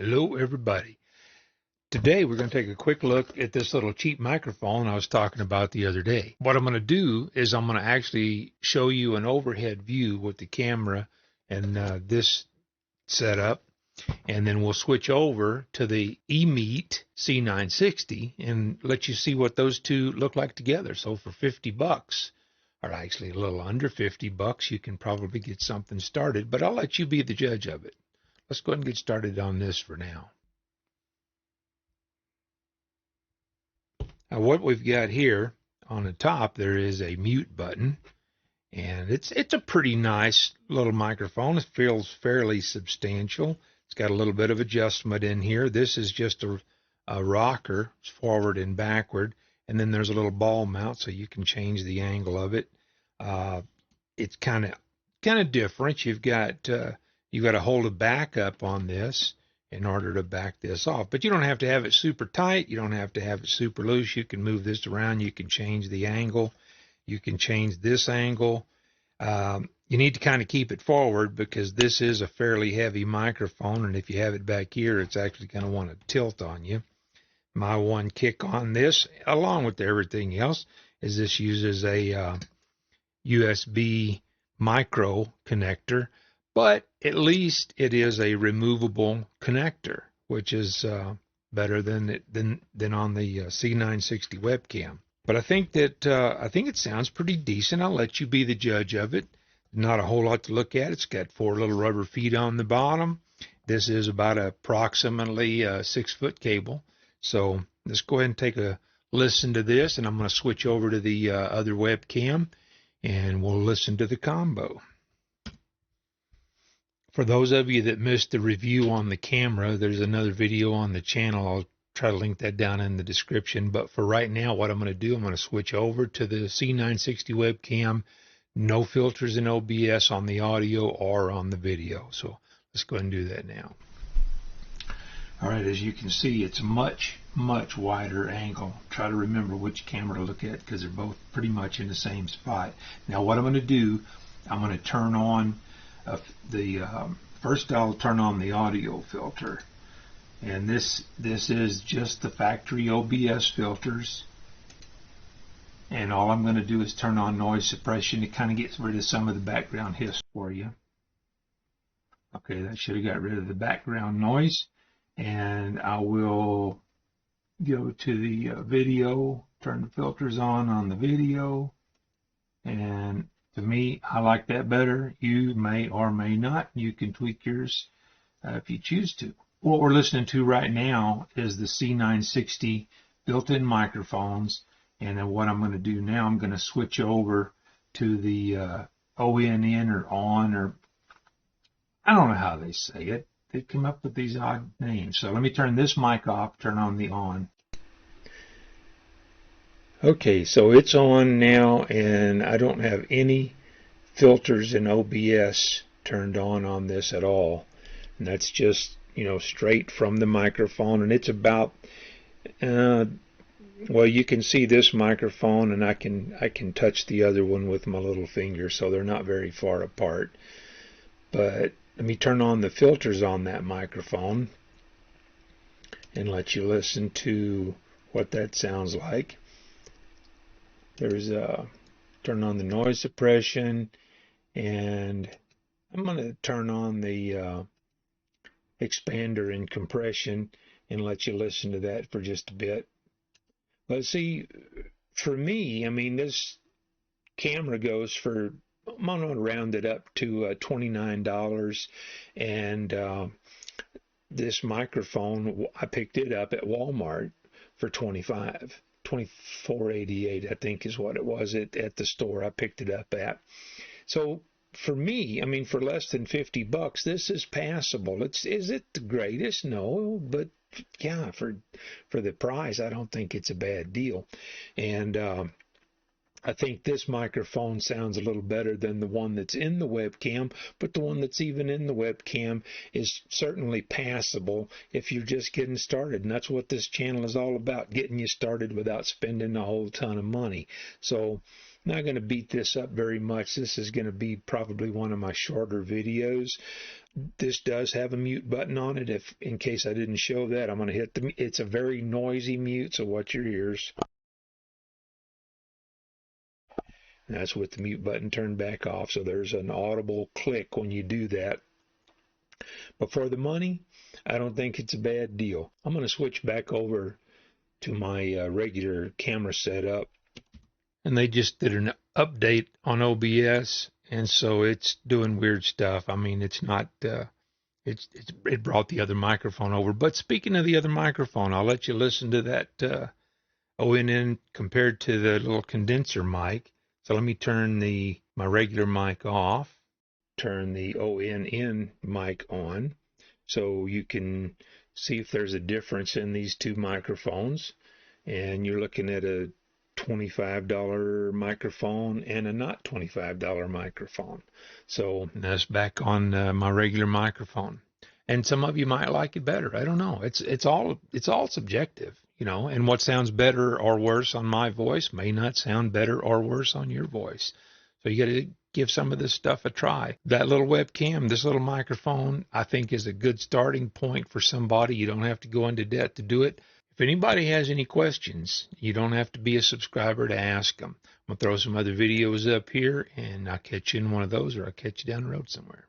Hello everybody. Today we're going to take a quick look at this little cheap microphone I was talking about the other day. What I'm going to do is I'm going to actually show you an overhead view with the camera and this setup, and then we'll switch over to the eMeet C960 and let you see what those two look like together. So for 50 bucks, or actually a little under 50 bucks, you can probably get something started, but I'll let you be the judge of it. Let's go ahead and get started on this for now. Now what we've got here on the top, there is a mute button, and it's a pretty nice little microphone. It feels fairly substantial. It's got a little bit of adjustment in here. This is just a rocker, forward and backward, and then there's a little ball mount so you can change the angle of it. It's kind of different. You've got to hold a backup on this in order to back this off. But you don't have to have it super tight. You don't have to have it super loose. You can move this around. You can change the angle. You can change this angle. You need to kind of keep it forward because this is a fairly heavy microphone, and if you have it back here, it's actually going to want to tilt on you. My one kick on this, along with everything else, is this uses a USB micro connector, but at least it is a removable connector, which is better than on the C960 webcam. But I think it sounds pretty decent. I'll let you be the judge of it. Not a whole lot to look at. It's got 4 little rubber feet on the bottom. This is about approximately a 6-foot cable. So let's go ahead and take a listen to this, and I'm going to switch over to the other webcam, and we'll listen to the combo. For those of you that missed the review on the camera, there's another video on the channel. I'll try to link that down in the description. But for right now, what I'm going to do, I'm going to switch over to the C960 webcam. No filters in OBS on the audio or on the video. So let's go ahead and do that now. All right, as you can see, it's a much wider angle. Try to remember which camera to look at because they're both pretty much in the same spot. Now what I'm going to do, I'm going to turn on first I'll turn on the audio filter, and this is just the factory OBS filters, and all I'm going to do is turn on noise suppression. It kind of gets rid of some of the background hiss for you. Okay, that should have got rid of the background noise, and I will go to the video, turn the filters on the video, and to me, I like that better. You may or may not. You can tweak yours if you choose to. What we're listening to right now is the C960 built-in microphones. And then what I'm going to do now, I'm going to switch over to the ONN or ON, or I don't know how they say it. They come up with these odd names. So let me turn this mic off, turn on the ON. Okay, so it's on now, and I don't have any filters in OBS turned on this at all. And that's just, straight from the microphone, and it's about, well, you can see this microphone, and I can touch the other one with my little finger, so they're not very far apart. But let me turn on the filters on that microphone and let you listen to what that sounds like. There's turn on the noise suppression, and I'm going to turn on the expander and compression and let you listen to that for just a bit. But see, for me, I mean, this camera goes for, I'm going to round it up to $29, and this microphone, I picked it up at Walmart for $24.88, I think is what it was at the store I picked it up at. So for me, I mean, for less than 50 bucks, this is passable. Is it the greatest? No, but yeah, for the price, I don't think it's a bad deal. And I think this microphone sounds a little better than the one that's in the webcam, but the one that's even in the webcam is certainly passable if you're just getting started. And that's what this channel is all about, getting you started without spending a whole ton of money. So I'm not going to beat this up very much. This is going to be probably one of my shorter videos. This does have a mute button on it. If in case I didn't show that, I'm going to hit the. It's a very noisy mute, so watch your ears. And that's with the mute button turned back off, so there's an audible click when you do that. But for the money, I don't think it's a bad deal. I'm going to switch back over to my regular camera setup. And they just did an update on OBS, and so it's doing weird stuff. I mean, it's not, it brought the other microphone over. But speaking of the other microphone, I'll let you listen to that ONN compared to the little condenser mic. So let me turn my regular mic off, turn the ONN mic on, so you can see if there's a difference in these two microphones. And you're looking at a $25 microphone and a not $25 microphone. So that's back on my regular microphone. And some of you might like it better. I don't know. It's all subjective, you know. And what sounds better or worse on my voice may not sound better or worse on your voice. So you got to give some of this stuff a try. That little webcam, this little microphone, I think is a good starting point for somebody. You don't have to go into debt to do it. If anybody has any questions, you don't have to be a subscriber to ask them. I'm going to throw some other videos up here, and I'll catch you in one of those, or I'll catch you down the road somewhere.